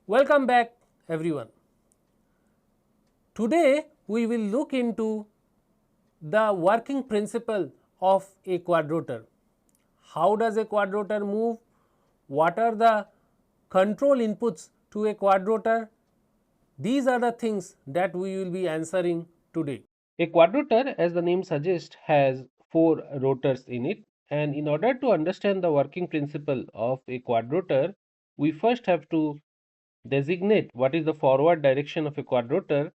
Welcome back everyone. Today we will look into the working principle of a quadrotor. How does a quadrotor move? What are the control inputs to a quadrotor? These are the things that we will be answering today. A quadrotor, as the name suggests, has four rotors in it, and in order to understand the working principle of a quadrotor, we first have to designate what is the forward direction of a quadrotor.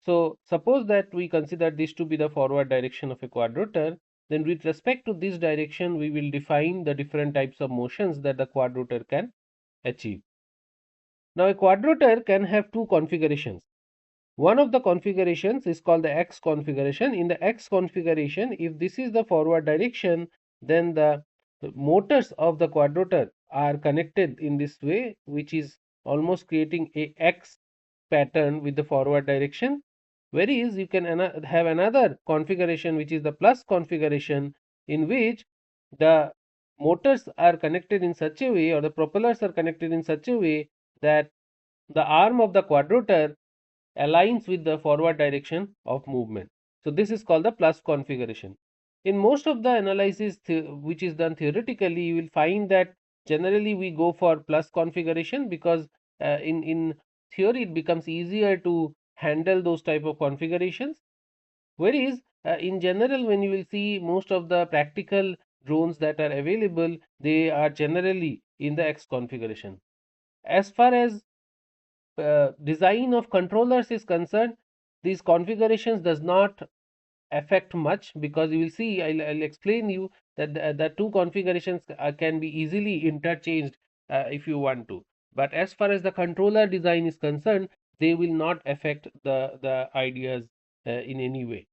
So, suppose that we consider this to be the forward direction of a quadrotor, then with respect to this direction, we will define the different types of motions that the quadrotor can achieve. Now, a quadrotor can have two configurations. One of the configurations is called the X configuration. In the X configuration, if this is the forward direction, then the motors of the quadrotor are connected in this way, which is almost creating a X pattern with the forward direction. Whereas you can have another configuration, which is the plus configuration, in which the motors are connected in such a way, or the propellers are connected in such a way that the arm of the quadrotor aligns with the forward direction of movement. So, this is called the plus configuration. In most of the analysis which is done theoretically, you will find that generally we go for plus configuration because in theory it becomes easier to handle those type of configurations. Whereas in general, when you will see most of the practical drones that are available, they are generally in the X configuration. As far as design of controllers is concerned, these configurations does not affect much, because you will see, I'll explain you that the two configurations can be easily interchanged if you want to. But as far as the controller design is concerned, they will not affect the ideas in any way.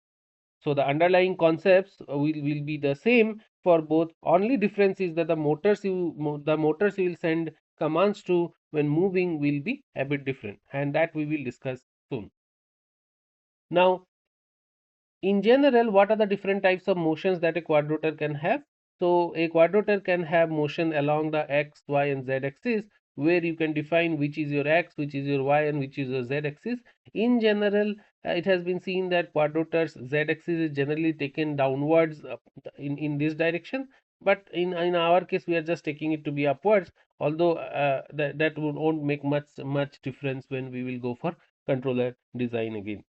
So the underlying concepts will be the same for both. Only difference is that the motors you will send commands to when moving will be a bit different, and that we will discuss soon. Now, in general, what are the different types of motions that a quadrotor can have? So a quadrotor can have motion along the x, y and z axis, where you can define which is your x, which is your y and which is your z axis. In general, it has been seen that quadrotors z axis is generally taken downwards in this direction, but in our case we are just taking it to be upwards, although that won't make much difference when we will go for controller design again.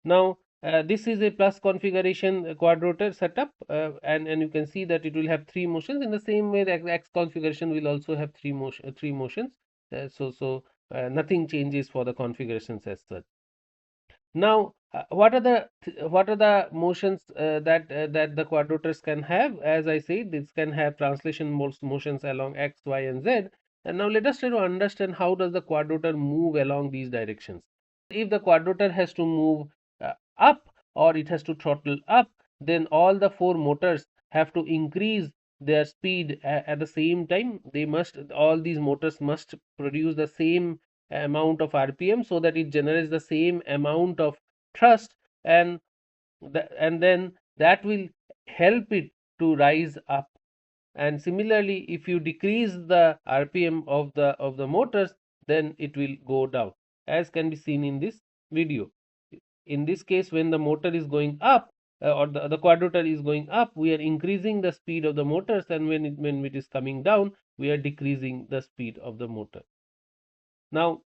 Now, this is a plus configuration quadrotor setup, and you can see that it will have three motions. In the same way, the X configuration will also have three motions. So nothing changes for the configurations as such. Now, what are the motions that the quadrotors can have? As I said, this can have translation motions along x, y, and z. And now let us try to understand how does the quadrotor move along these directions. If the quadrotor has to move up, or it has to throttle up, then all the four motors have to increase their speed at the same time. All these motors must produce the same amount of RPM, so that it generates the same amount of thrust, and then that will help it to rise up. And similarly, if you decrease the RPM of the motors, then it will go down, as can be seen in this video. In this case, when the motor is going up, or the quadrotor is going up, we are increasing the speed of the motors, and when it is coming down, we are decreasing the speed of the motor. Now,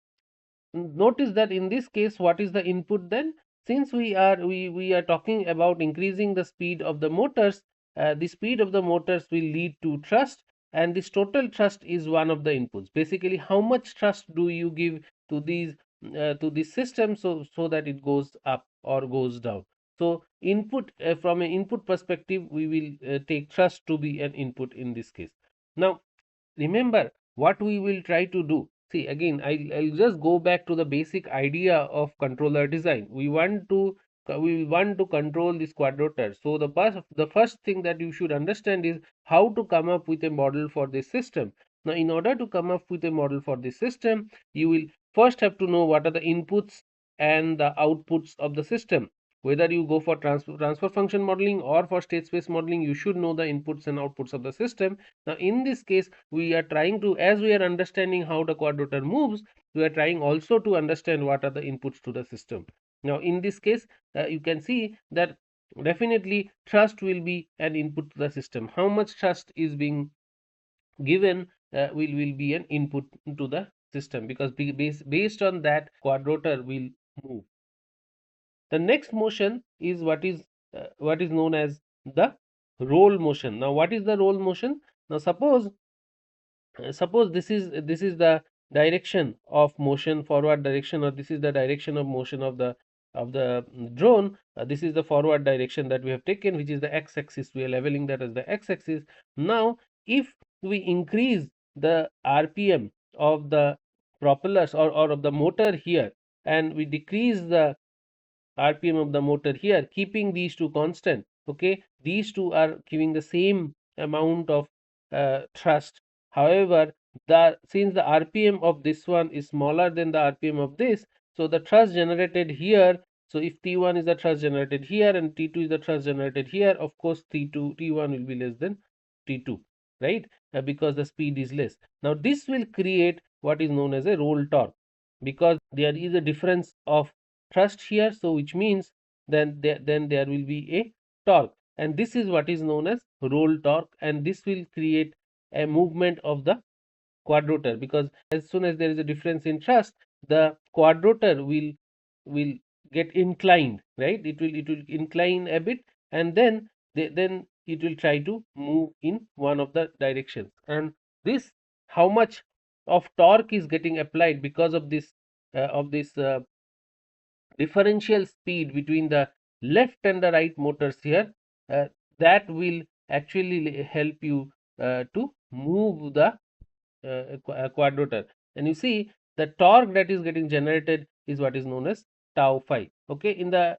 notice that in this case, what is the input then? Since we are talking about increasing the speed of the motors, the speed of the motors will lead to thrust, and this total thrust is one of the inputs. Basically, how much thrust do you give to this system, so that it goes up or goes down? So input, from an input perspective, we will take thrust to be an input in this case. Now, remember what we will try to do. See, again, I'll just go back to the basic idea of controller design. We want to control this quadrotor. So the first thing that you should understand is how to come up with a model for this system. Now, in order to come up with a model for this system, you will first have to know what are the inputs and the outputs of the system. whether you go for transfer function modeling or for state space modeling, you should know the inputs and outputs of the system. Now in this case, we are trying to, as we are understanding how the quadrotor moves, we are trying also to understand what are the inputs to the system. Now in this case, you can see that definitely thrust will be an input to the system. How much thrust is being given will be an input to the system, because based on that quadrotor will move. The next motion is what is known as the roll motion. Now what is the roll motion? Now suppose this is the direction of motion, forward direction, or this is the direction of motion of the drone. This is the forward direction that we have taken, which is the x-axis. We are leveling that as the x-axis. Now if we increase the rpm of the propellers or of the motor here, and we decrease the rpm of the motor here, keeping these two constant, okay, these two are giving the same amount of thrust. However, since the rpm of this one is smaller than the rpm of this, so the thrust generated here, so if T1 is the thrust generated here and T2 is the thrust generated here, of course T1 will be less than T2, right? Because the speed is less. Now this will create what is known as a roll torque, because there is a difference of thrust here, so which means then there will be a torque, and this is what is known as roll torque, and this will create a movement of the quadrotor, because as soon as there is a difference in thrust, the quadrotor will get inclined, right? It will incline a bit, and then it will try to move in one of the directions. And this, how much of torque is getting applied because of this differential speed between the left and the right motors here, uh, that will actually help you to move the quadrotor. And you see the torque that is getting generated is what is known as tau phi. Okay, in the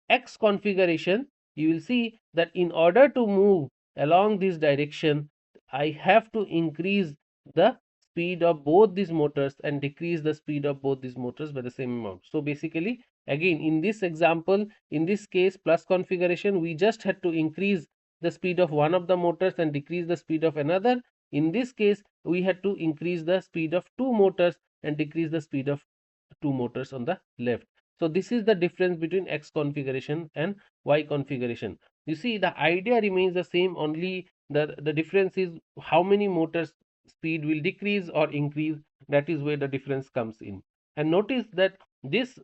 X configuration, you will see that in order to move along this direction, I have to increase the speed of both these motors and decrease the speed of both these motors by the same amount. So basically, again, in this example, in this case, plus configuration, we just had to increase the speed of one of the motors and decrease the speed of another. In this case, we had to increase the speed of two motors and decrease the speed of two motors on the left. So this is the difference between X configuration and Y configuration. You see, the idea remains the same, only the difference is how many motors speed will decrease or increase. That is where the difference comes in. And notice that this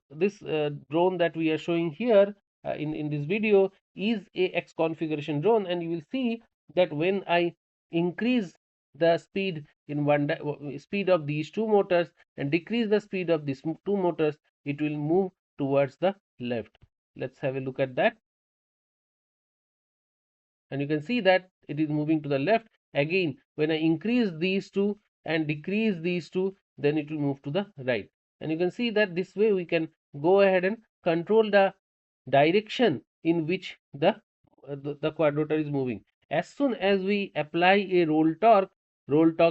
drone that we are showing here in this video is a X configuration drone, and you will see that when I increase the speed in speed of these two motors and decrease the speed of these two motors, it will move towards the left. Let's have a look at that. And you can see that it is moving to the left. Again, when I increase these two and decrease these two, then it will move to the right. And you can see that this way we can go ahead and control the direction in which the quadrotor is moving. As soon as we apply a roll torque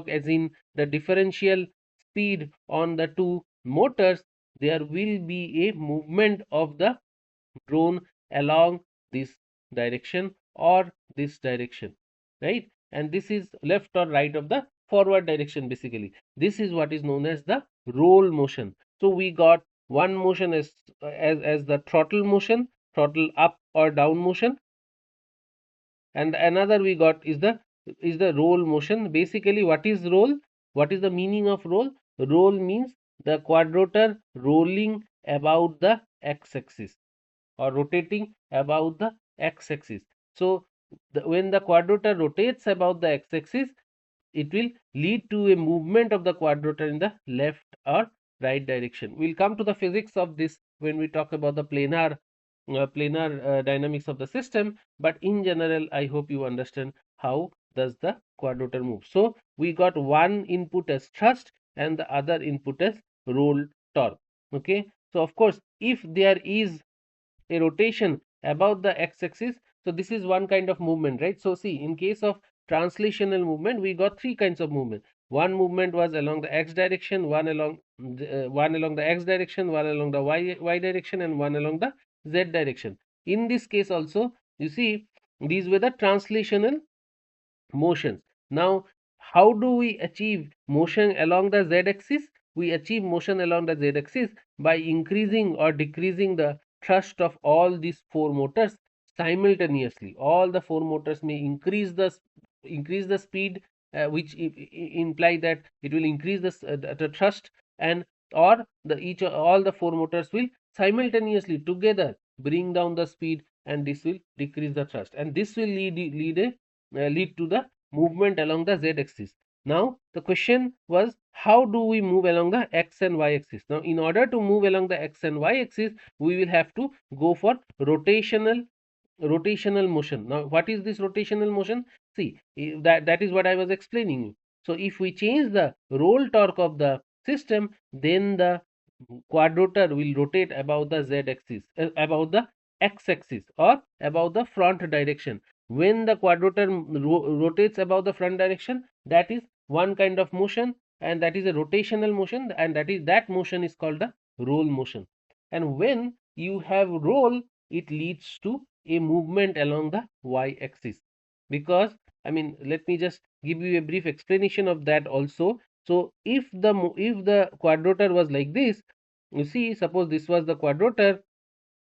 as in the differential speed on the two motors, there will be a movement of the drone along this direction or this direction, right? And this is left or right of the forward direction. Basically, this is what is known as the roll motion. So we got one motion as the throttle motion, throttle up or down motion, and another we got is the roll motion. Basically, what is roll? What is the meaning of roll? Roll means the quadrotor rolling about the x-axis or rotating about the x-axis. So when the quadrotor rotates about the x-axis, it will lead to a movement of the quadrotor in the left or right direction. We'll come to the physics of this when we talk about the planar dynamics of the system, but in general I hope you understand how does the quadrotor move. So we got one input as thrust and the other input as roll torque. Okay, so of course if there is a rotation about the x-axis, so this is one kind of movement, right? So see, in case of translational movement, we got three kinds of movement. One movement was along the x direction, one along the x direction, one along the y direction, and one along the z direction. In this case also, you see, these were the translational motions. Now, how do we achieve motion along the z-axis? We achieve motion along the z-axis by increasing or decreasing the thrust of all these four motors simultaneously. All the four motors may increase the speed, which imply that it will increase the thrust, and or the each all the four motors will simultaneously together bring down the speed, and this will decrease the thrust, and this will lead to the movement along the z-axis. Now the question was, how do we move along the x and y axis? Now in order to move along the x and y axis, we will have to go for rotational motion. Now what is this rotational motion? See, that is what I was explaining you. So if we change the roll torque of the system, then the quadrotor will rotate above the z axis, above the x axis, or above the front direction. When the quadrotor rotates above the front direction, that is one kind of motion, and that is a rotational motion, and that motion is called the roll motion. And when you have roll, it leads to a movement along the y axis, because I mean, let me just give you a brief explanation of that also. So if the quadrotor was like this, you see, suppose this was the quadrotor,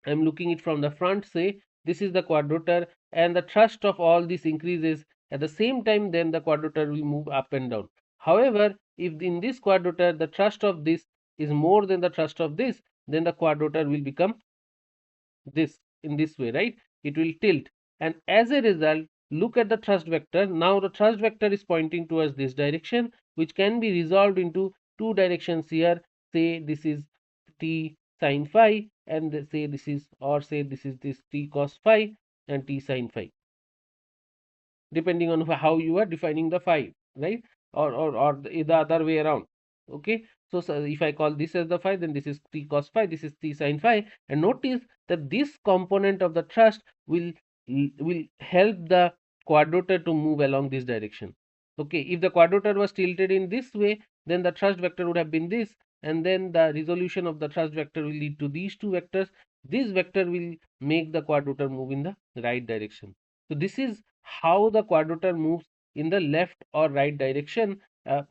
I am looking it from the front, say this is the quadrotor, and the thrust of all this increases at the same time, then the quadrotor will move up and down. However, if in this quadrotor the thrust of this is more than the thrust of this, then the quadrotor will become this, in this way, right? It will tilt, and as a result, look at the thrust vector. Now the thrust vector is pointing towards this direction, which can be resolved into two directions here. Say this is t sine phi, and say this is, or say this is this t cos phi and t sine phi, depending on how you are defining the phi, right? Or the other way around. Okay, so if I call this as the phi, then this is t cos phi, this is t sin phi, and notice that this component of the thrust will help the quadrotor to move along this direction. Okay, if the quadrotor was tilted in this way, then the thrust vector would have been this, and then the resolution of the thrust vector will lead to these two vectors. This vector will make the quadrotor move in the right direction. So this is how the quadrotor moves in the left or right direction,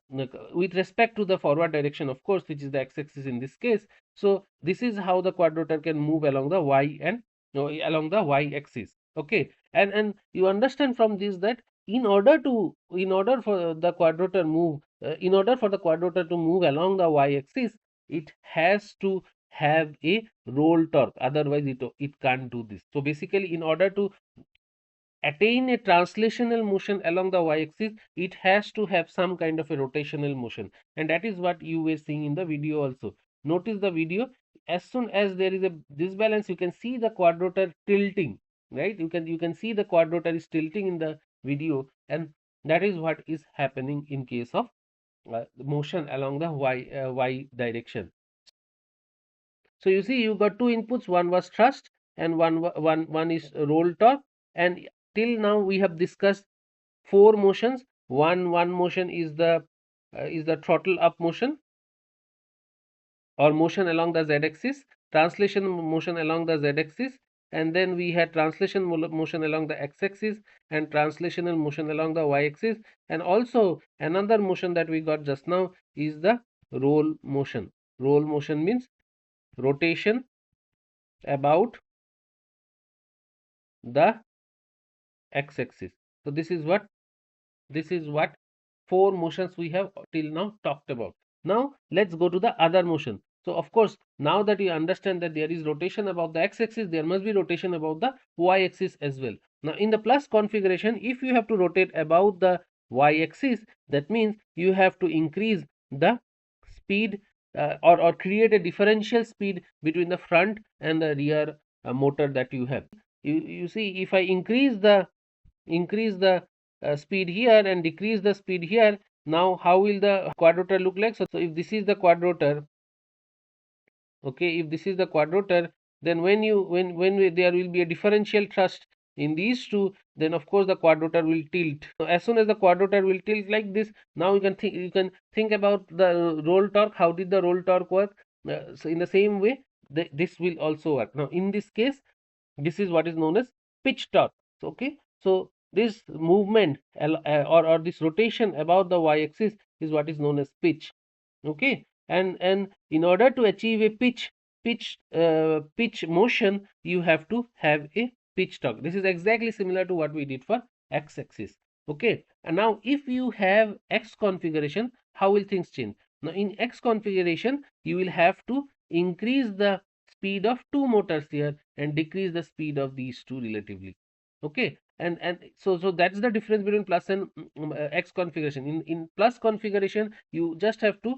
with respect to the forward direction, of course, which is the x-axis in this case. So this is how the quadrotor can move along the y and along the y-axis. Okay, and you understand from this that in order for the quadrotor move, in order for the quadrotor to move along the y-axis, it has to have a roll torque. Otherwise, it can't do this. So basically, in order to attain a translational motion along the y-axis, it has to have some kind of a rotational motion, and that is what you were seeing in the video also. Notice the video, as soon as there is a disbalance, you can see the quadrotor tilting, right? You can see the quadrotor is tilting in the video, and that is what is happening in case of motion along the y direction. So you see, you got two inputs, one was thrust and one is roll torque, and till now we have discussed four motions. One motion is the throttle up motion, or motion along the z-axis, translation motion along the z-axis, and then we had translation motion along the x-axis, and translational motion along the y-axis, and also another motion that we got just now is the roll motion. Roll motion means rotation about the x-axis. So this is what four motions we have till now talked about. Now let's go to the other motion. So of course, now that you understand that there is rotation about the x-axis, there must be rotation about the y-axis as well. Now in the plus configuration, if you have to rotate about the y-axis, that means you have to increase the speed, or create a differential speed between the front and the rear motor that you have. You see, if I increase the speed here and decrease the speed here, now how will the quadrotor look like? So if this is the quadrotor, okay, if this is the quadrotor, then there will be a differential thrust in these two, then of course the quadrotor will tilt. So as soon as the quadrotor will tilt like this, now you can think about the roll torque. How did the roll torque work? So in the same way, this will also work. Now in this case, this is what is known as pitch torque. Okay, so this movement or this rotation about the y-axis is what is known as pitch. Okay, and in order to achieve a pitch motion, you have to have a pitch torque. This is exactly similar to what we did for x-axis. Okay, and now if you have x configuration, how will things change? Now in x configuration, you will have to increase the speed of two motors here and decrease the speed of these two relatively. Okay, and so that's the difference between plus and x configuration. In plus configuration, you just have to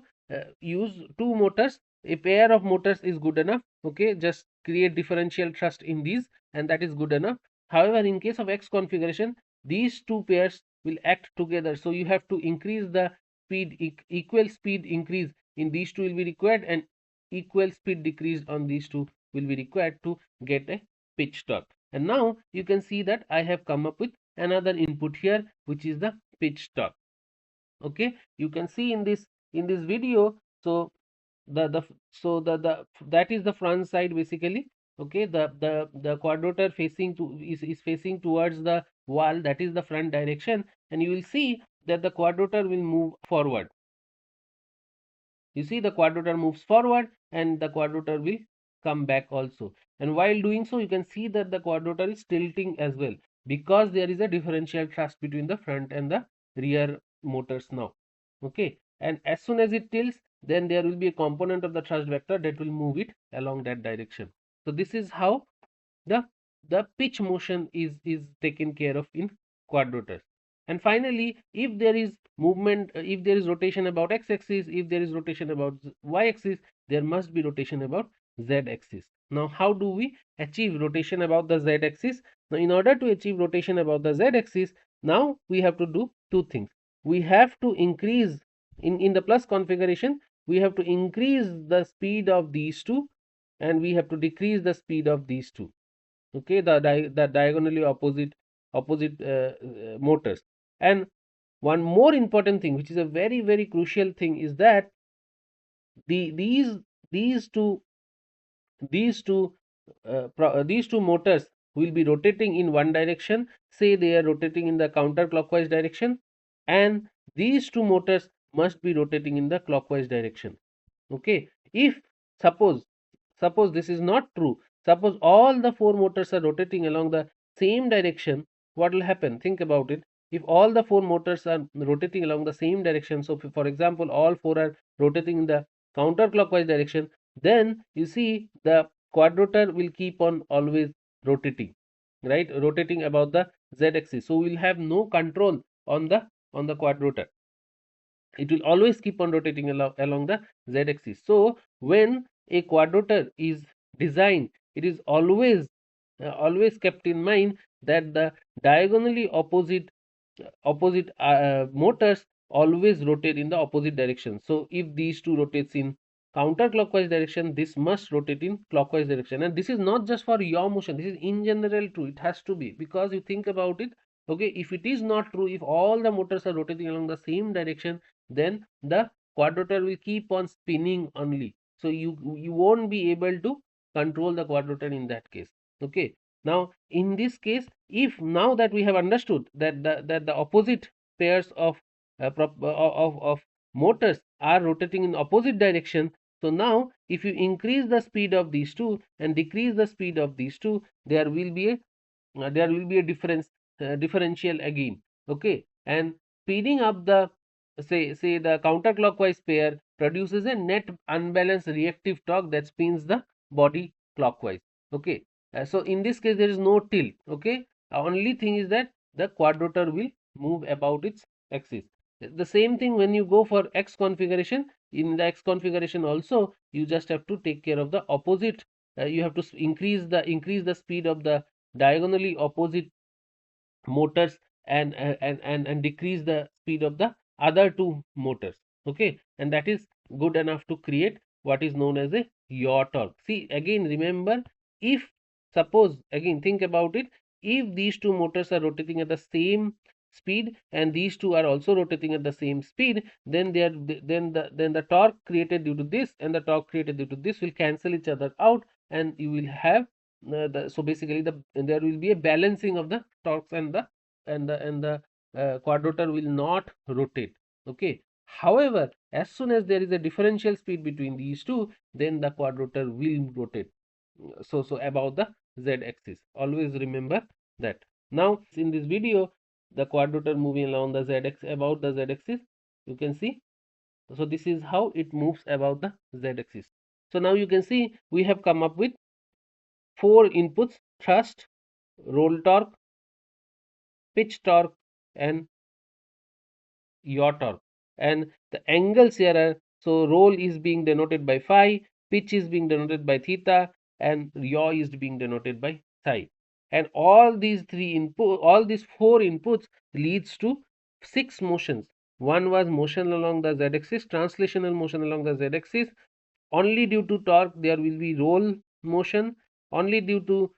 use two motors. A pair of motors is good enough. Okay, just create differential thrust in these, and that is good enough. However, in case of x configuration, these two pairs will act together, so you have to increase the speed. Equal speed increase in these two will be required, and equal speed decrease on these two will be required to get a pitch torque. And now you can see that I have come up with another input here, which is the pitch torque. Okay, you can see in this video. So the that is the front side basically. Okay, the quadrotor facing to is facing towards the wall. That is the front direction, and you will see that the quadrotor will move forward. You see the quadrotor moves forward and the quadrotor will come back also. And while doing so, you can see that the quadrotor is tilting as well, because there is a differential thrust between the front and the rear motors now. Okay, and as soon as it tilts, then there will be a component of the thrust vector that will move it along that direction. So this is how the pitch motion is taken care of in quadrotors. And finally, if there is movement, if there is rotation about x-axis, if there is rotation about y-axis, there must be rotation about z-axis. Now how do we achieve rotation about the z-axis? Now in order to achieve rotation about the z-axis, now we have to do two things. We have to increase in the plus configuration, we have to increase the speed of these two, and we have to decrease the speed of these two. Okay, the diagonally opposite motors. And one more important thing, which is a very crucial thing, is that these two these two motors will be rotating in one direction. Say they are rotating in the counterclockwise direction, and these two motors must be rotating in the clockwise direction. Okay, if suppose this is not true, suppose all the four motors are rotating along the same direction, what will happen? Think about it. If all the four motors are rotating along the same direction, so for example all four are rotating in the counterclockwise direction, then you see the quadrotor will keep on always rotating, right, rotating about the z-axis. So we will have no control on the quadrotor. It will always keep on rotating along the z-axis. So when a quadrotor is designed, it is always kept in mind that the diagonally opposite motors always rotate in the opposite direction. So if these two rotates in counterclockwise direction, this must rotate in clockwise direction. And this is not just for yaw motion, this is in general true. It has to be, because you think about it. Okay, if it is not true, if all the motors are rotating along the same direction, then the quadrotor will keep on spinning only. So you won't be able to control the quadrotor in that case. Okay, now in this case, if now that we have understood that the opposite pairs of motors are rotating in opposite direction, so now if you increase the speed of these two and decrease the speed of these two, there will be a differential again. Okay, and speeding up the say the counterclockwise pair produces a net unbalanced reactive torque that spins the body clockwise. Okay, so in this case there is no tilt. Okay, only thing is that the quadrotor will move about its axis. The same thing when you go for x configuration. In the x configuration also, you just have to take care of the opposite. You have to increase the speed of the diagonally opposite motors, and decrease the speed of the other two motors. Okay, and that is good enough to create what is known as a yaw torque. See, again remember, if suppose, again think about it, if these two motors are rotating at the same speed and these two are also rotating at the same speed, then they are then the torque created due to this and the torque created due to this will cancel each other out, and you will have so basically there will be a balancing of the torques, and the quadrotor will not rotate. Okay. However, as soon as there is a differential speed between these two, then the quadrotor will rotate. So about the z axis. Always remember that. Now in this video, the quadrotor moving along the z axis, about the z axis, you can see. So this is how it moves about the z axis. So now you can see we have come up with 4 inputs: thrust, roll torque, pitch torque, and yaw torque. And the angles here are, so roll is being denoted by phi, pitch is being denoted by theta, and yaw is being denoted by psi. And all these 4 inputs leads to 6 motions. One was motion along the z-axis, translational motion along the z-axis. Only due to torque there will be roll motion. Only due to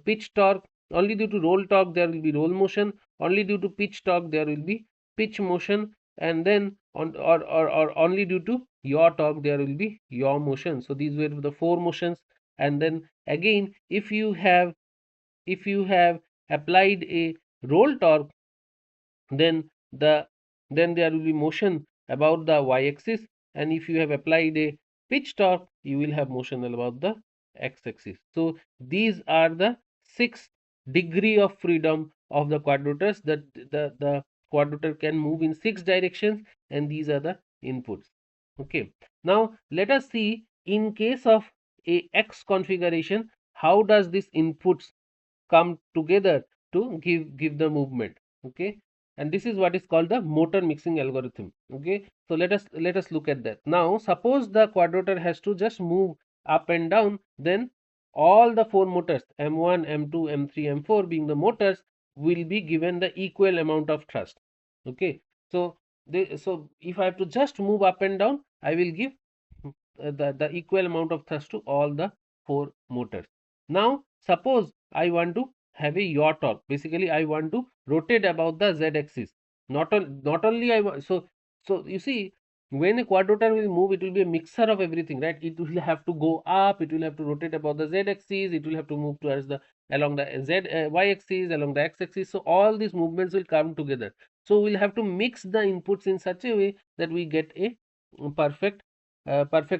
pitch torque, only due to roll torque there will be roll motion. Only due to pitch torque there will be pitch motion, and then or only due to yaw torque there will be yaw motion. So these were the 4 motions. And then again, if you have applied a roll torque, then there will be motion about the y-axis, and if you have applied a pitch torque, you will have motion about the x-axis. So these are the 6 degree of freedom of the quadrotors, that the quadrotor can move in 6 directions, and these are the inputs. Okay. Now let us see, in case of a x configuration, how does this inputs come together to give the movement. Okay. And this is what is called the motor mixing algorithm. Okay. So let us look at that. Now suppose the quadrotor has to just move up and down, then all the 4 motors, m1, m2, m3, m4 being the motors, will be given the equal amount of thrust. Okay. So if I have to just move up and down, I will give the equal amount of thrust to all the 4 motors. Now suppose I want to have a yaw torque. Basically I want to rotate about the z axis. Not only I want, so you see, when a quadrotor will move, it will be a mixture of everything, right? It will have to go up, it will have to rotate about the z axis, it will have to move towards the along the y axis, along the x axis. So all these movements will come together. So we'll have to mix the inputs in such a way that we get a perfect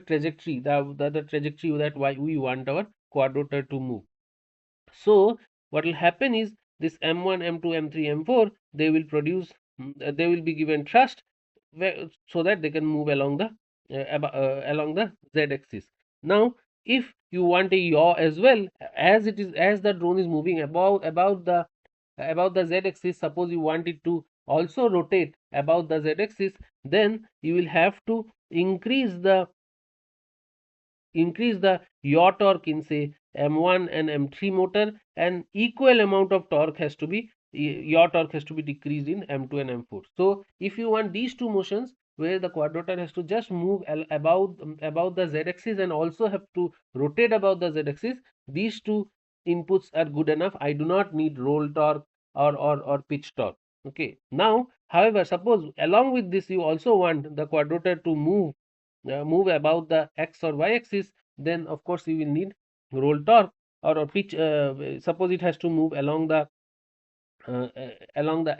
trajectory, the trajectory that we want our quadrotor to move. So what will happen is, this m1, m2, m3, m4, they will produce, they will be given thrust so that they can move along the z axis. Now if you want a yaw as well, as the drone is moving about the z axis, suppose you want it to also rotate about the z axis, then you will have to increase the yaw torque in say m1 and m3 motor, and equal amount of torque has to be yaw torque has to be decreased in m2 and m4. So if you want these 2 motions where the quadrotor has to just move about the z axis and also have to rotate about the z axis, these 2 inputs are good enough. I do not need roll torque or pitch torque. Okay. Now however, suppose along with this you also want the quadrotor to move about the x or y axis, then of course you will need roll torque or pitch. Suppose it has to move along the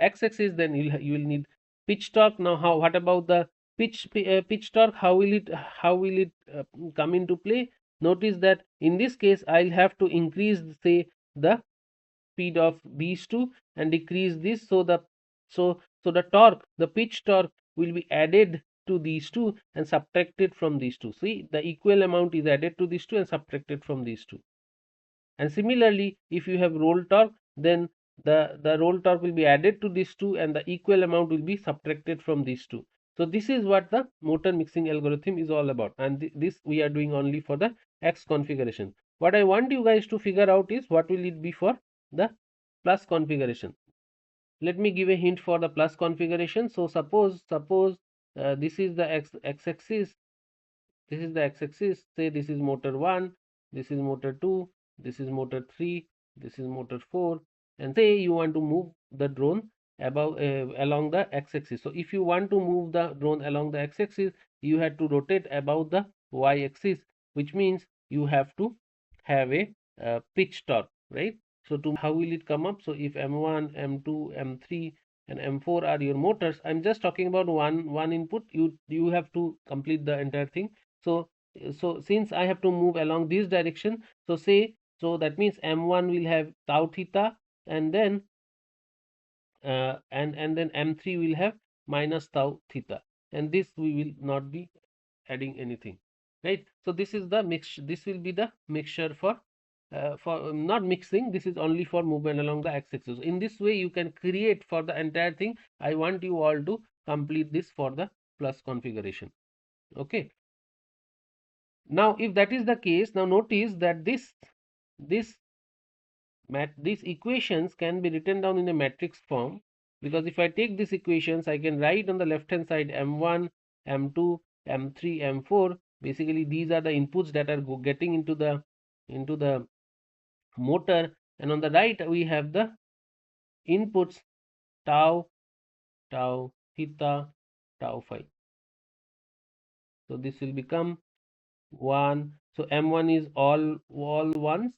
x axis, then you will need pitch torque. Now what about the pitch torque? How will it come into play? Notice that in this case I'll have to increase, say, the speed of these two and decrease this, so the torque, the pitch torque, will be added to these two and subtracted from these two. See, the equal amount is added to these two and subtracted from these two. And similarly, if you have roll torque, then the roll torque will be added to these two and the equal amount will be subtracted from these two. So this is what the motor mixing algorithm is all about, and this we are doing only for the x configuration. What I want you guys to figure out is what will it be for the plus configuration. Let me give a hint for the plus configuration. So suppose this is the x axis, this is the x axis. Say this is motor 1, this is motor 2, this is motor 3, this is motor 4, and say you want to move the drone along the x-axis. So if you want to move the drone along the x-axis, you have to rotate about the y-axis, which means you have to have a pitch torque, right? So to how will it come up? So if M1, M2, M3 and M4 are your motors, I'm just talking about one input. You have to complete the entire thing. So since I have to move along this direction, so that means M1 will have tau theta, and then and then M3 will have minus tau theta, and this we will not be adding anything, right? So this is the mix. This will be the mixture for not mixing. This is only for movement along the x-axis. In this way, you can create for the entire thing. I want you all to complete this for the plus configuration. Okay. Now, if that is the case, now notice that this these equations can be written down in a matrix form, because if I take these equations, I can write on the left hand side M1, M2, M3, M4. Basically, these are the inputs that are getting into the motor, and on the right we have the inputs tau, tau theta, tau phi. So this will become 1. So M1 is all ones,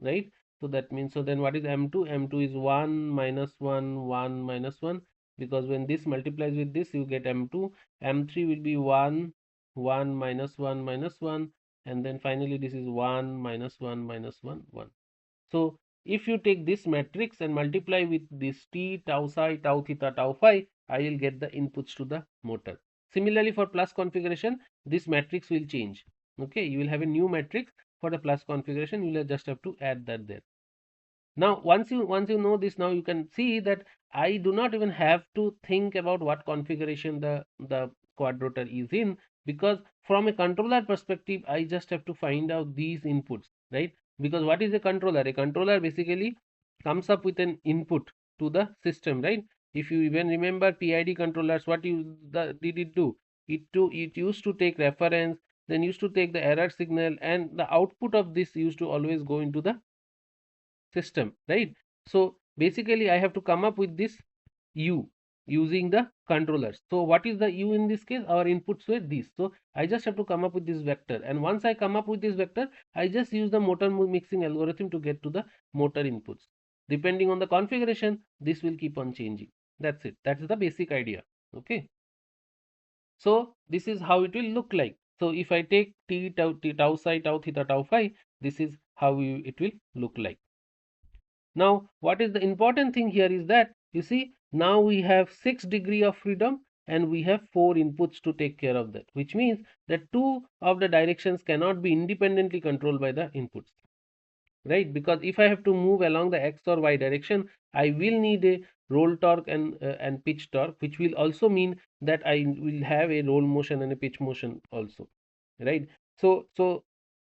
right? So that means, so then what is M2? M2 is 1 minus 1, 1 minus 1, because when this multiplies with this, you get M2. M3 will be 1, 1 minus 1 minus 1, and then finally this is 1 minus 1 minus 1, 1. So if you take this matrix and multiply with this T, tau psi, tau theta, tau phi, I will get the inputs to the motor. Similarly, for plus configuration, this matrix will change. Okay, you will have a new matrix for the plus configuration. You will just have to add that there. Now, once you know this, now you can see that I do not even have to think about what configuration the quadrotor is in, because from a controller perspective, I just have to find out these inputs, right? Because what is a controller? A controller basically comes up with an input to the system, right? If you even remember PID controllers, what did it do? It used to take reference, then used to take the error signal, and the output of this used to always go into the system, right? So basically I have to come up with this u using the controllers. So what is the u in this case? Our inputs were these. So I just have to come up with this vector, and once I come up with this vector, I just use the motor mixing algorithm to get to the motor inputs. Depending on the configuration, this will keep on changing. That's it. That's the basic idea. Okay. So this is how it will look like. So if I take tau psi, tau theta, tau phi, this is how it will look like. Now, what is the important thing here is that, you see, now we have 6 degree of freedom and we have 4 inputs to take care of that, which means that 2 of the directions cannot be independently controlled by the inputs, right? Because if I have to move along the x or y direction, I will need a roll torque and pitch torque, which will also mean that I will have a roll motion and a pitch motion also, right? So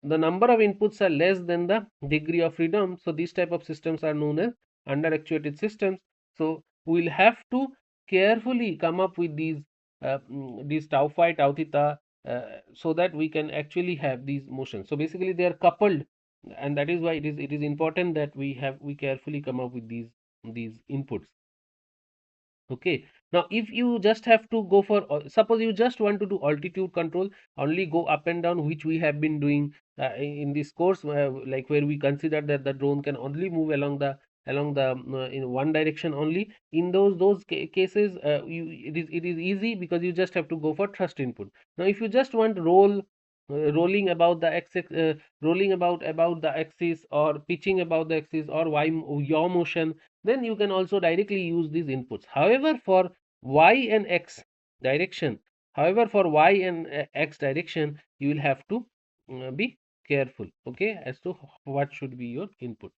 the number of inputs are less than the degree of freedom, so these type of systems are known as under actuated systems. So we'll have to carefully come up with these tau phi, tau theta, so that we can actually have these motions. So basically they are coupled, and that is why it is important that we carefully come up with these inputs. Okay, now if you just have to go for, suppose you just want to do altitude control, only go up and down, which we have been doing in this course, like where we consider that the drone can only move along the in one direction only. In those cases, it is easy, because you just have to go for thrust input. Now if you just want rolling about the axis, rolling about the axis, or pitching about the axis, or yaw motion, then you can also directly use these inputs. However, for y and x direction, you will have to be careful, okay, as to what should be your input.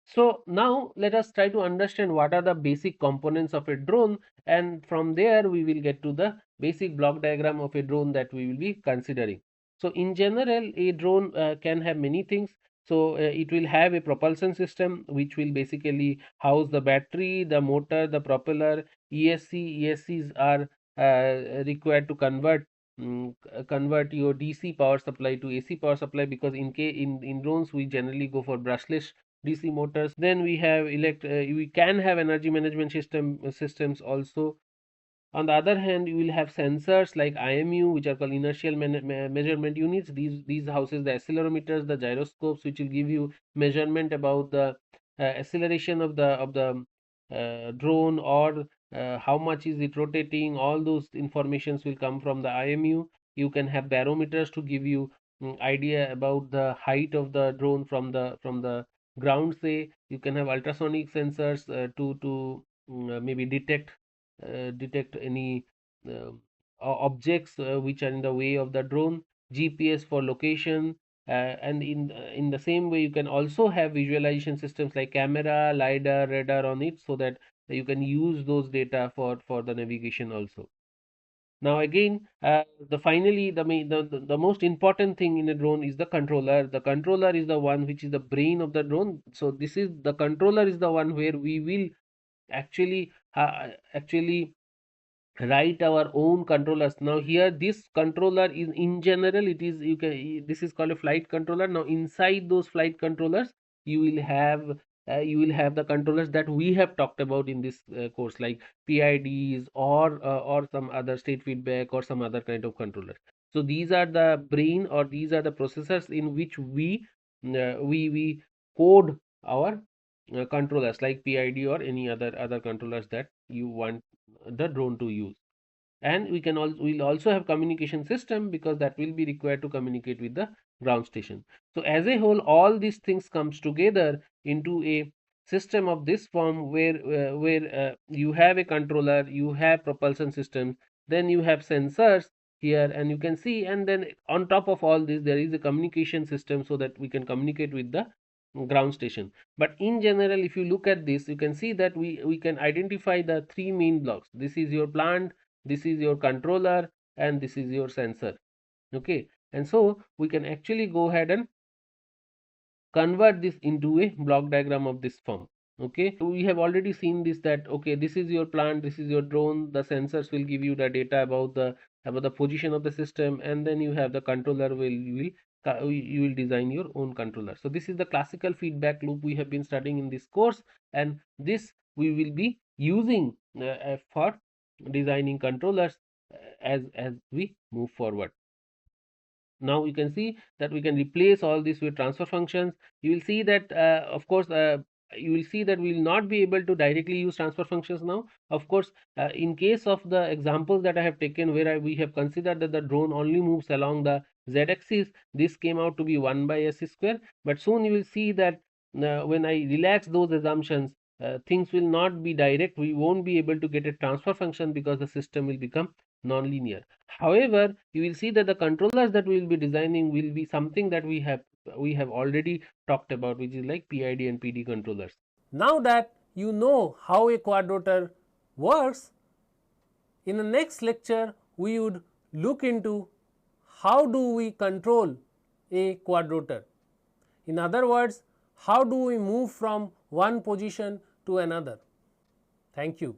So now let us try to understand what are the basic components of a drone, and from there we will get to the basic block diagram of a drone that we will be considering. So in general, a drone can have many things. So it will have a propulsion system, which will basically house the battery, the motor, the propeller, ESC. ESCs are required to convert your DC power supply to AC power supply, because in drones we generally go for brushless DC motors. Then we have we can have energy management systems also. On the other hand, you will have sensors like IMU, which are called inertial measurement units. These houses the accelerometers, the gyroscopes, which will give you measurement about the acceleration of the drone, or how much is it rotating. All those informations will come from the IMU. You can have barometers to give you idea about the height of the drone from the ground. Say you can have ultrasonic sensors to maybe detect any uh, objects which are in the way of the drone, GPS for location, and in the same way you can also have visualization systems like camera, lidar, radar on it, so that you can use those data for the navigation also. Now again, the finally the most important thing in a drone is the controller. The controller is the one which is the brain of the drone. So this is the controller is the one where we will actually write our own controllers. Now here this controller is, in general, it is, this is called a flight controller. Now inside those flight controllers you will have the controllers that we have talked about in this course, like PIDs or some other state feedback or some other kind of controllers. So these are the brain, or these are the processors in which we code our controllers like PID or any other controllers that you want the drone to use. And we'll also have communication system, because that will be required to communicate with the ground station. So as a whole, all these things comes together into a system of this form, where you have a controller, you have propulsion systems, then you have sensors here, and you can see, and then on top of all this there is a communication system, so that we can communicate with the ground station. But in general, if you look at this, you can see that we can identify the three main blocks. This is your plant, this is your controller, and this is your sensor. Okay, and so we can actually go ahead and convert this into a block diagram of this form. Okay, so we have already seen this, that okay, this is your plant, this is your drone, the sensors will give you the data about the position of the system, and then you have the controller where you will design your own controller. So this is the classical feedback loop we have been studying in this course, and this we will be using for designing controllers as we move forward. Now you can see that we can replace all this with transfer functions. You will see that of course you will see that we will not be able to directly use transfer functions now. Of course, in case of the examples that I have taken, where we have considered that the drone only moves along the z-axis, this came out to be 1 by s square. But soon you will see that when I relax those assumptions, things will not be direct. We won't be able to get a transfer function, because the system will become non-linear. However, you will see that the controllers that we will be designing will be something that we have already talked about, which is like PID and PD controllers. Now that you know how a quadrotor works, in the next lecture we would look into how do we control a quadrotor. In other words, how do we move from one position to another. Thank you.